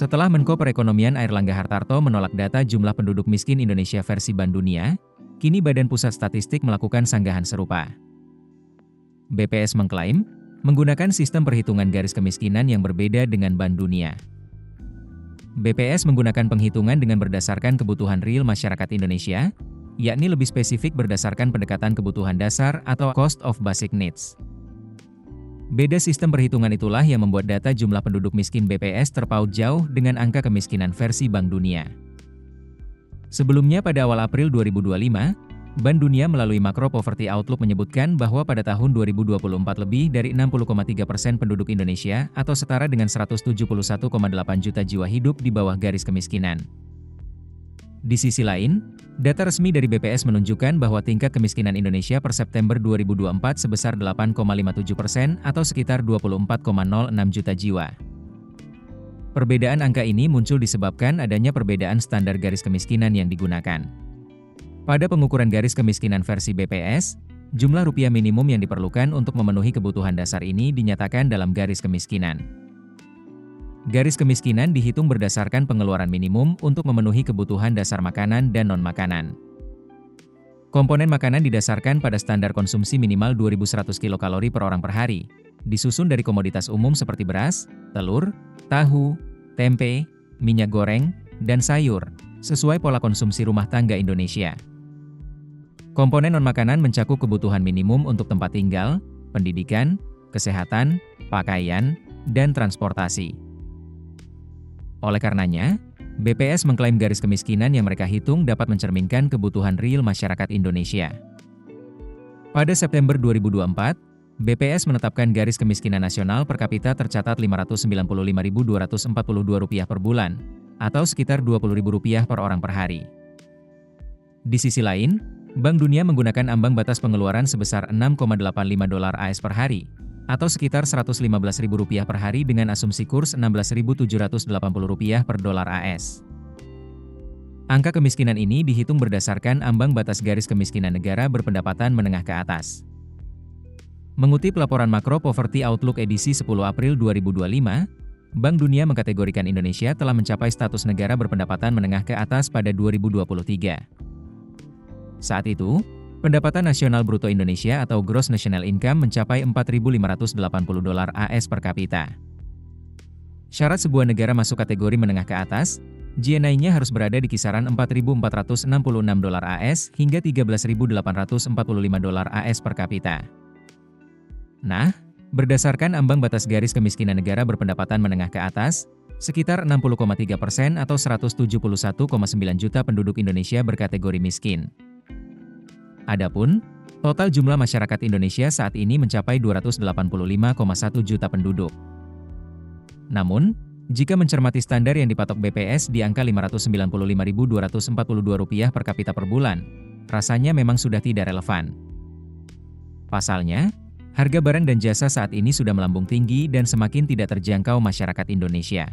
Setelah Menko Perekonomian Airlangga Hartarto menolak data jumlah penduduk miskin Indonesia versi Bank Dunia, kini Badan Pusat Statistik melakukan sanggahan serupa. BPS mengklaim, menggunakan sistem perhitungan garis kemiskinan yang berbeda dengan Bank Dunia. BPS menggunakan penghitungan dengan berdasarkan kebutuhan real masyarakat Indonesia, yakni lebih spesifik berdasarkan pendekatan kebutuhan dasar atau cost of basic needs. Beda sistem perhitungan itulah yang membuat data jumlah penduduk miskin BPS terpaut jauh dengan angka kemiskinan versi Bank Dunia. Sebelumnya pada awal April 2025, Bank Dunia melalui Macro Poverty Outlook menyebutkan bahwa pada tahun 2024 lebih dari 60,3% penduduk Indonesia atau setara dengan 171,8 juta jiwa hidup di bawah garis kemiskinan. Di sisi lain, data resmi dari BPS menunjukkan bahwa tingkat kemiskinan Indonesia per September 2024 sebesar 8,57% atau sekitar 24,06 juta jiwa. Perbedaan angka ini muncul disebabkan adanya perbedaan standar garis kemiskinan yang digunakan. Pada pengukuran garis kemiskinan versi BPS, jumlah rupiah minimum yang diperlukan untuk memenuhi kebutuhan dasar ini dinyatakan dalam garis kemiskinan. Garis kemiskinan dihitung berdasarkan pengeluaran minimum untuk memenuhi kebutuhan dasar makanan dan non-makanan. Komponen makanan didasarkan pada standar konsumsi minimal 2.100 kilokalori per orang per hari, disusun dari komoditas umum seperti beras, telur, tahu, tempe, minyak goreng, dan sayur, sesuai pola konsumsi rumah tangga Indonesia. Komponen non-makanan mencakup kebutuhan minimum untuk tempat tinggal, pendidikan, kesehatan, pakaian, dan transportasi. Oleh karenanya, BPS mengklaim garis kemiskinan yang mereka hitung dapat mencerminkan kebutuhan real masyarakat Indonesia. Pada September 2024, BPS menetapkan garis kemiskinan nasional per kapita tercatat Rp595.242 per bulan, atau sekitar Rp20.000 per orang per hari. Di sisi lain, Bank Dunia menggunakan ambang batas pengeluaran sebesar $6,85 AS per hari, atau sekitar Rp115.000 per hari dengan asumsi kurs Rp16.780 per dolar AS. Angka kemiskinan ini dihitung berdasarkan ambang batas garis kemiskinan negara berpendapatan menengah ke atas. Mengutip laporan Macro Poverty Outlook edisi 10 April 2025, Bank Dunia mengkategorikan Indonesia telah mencapai status negara berpendapatan menengah ke atas pada 2023. Saat itu, pendapatan nasional bruto Indonesia atau Gross National Income mencapai $4.580 AS per kapita. Syarat sebuah negara masuk kategori menengah ke atas, GNI-nya harus berada di kisaran $4.466 AS hingga $13.845 AS per kapita. Nah, berdasarkan ambang batas garis kemiskinan negara berpendapatan menengah ke atas, sekitar 60,3% atau 171,9 juta penduduk Indonesia berkategori miskin. Adapun, total jumlah masyarakat Indonesia saat ini mencapai 285,1 juta penduduk. Namun, jika mencermati standar yang dipatok BPS di angka Rp595.242 per kapita per bulan, rasanya memang sudah tidak relevan. Pasalnya, harga barang dan jasa saat ini sudah melambung tinggi dan semakin tidak terjangkau masyarakat Indonesia.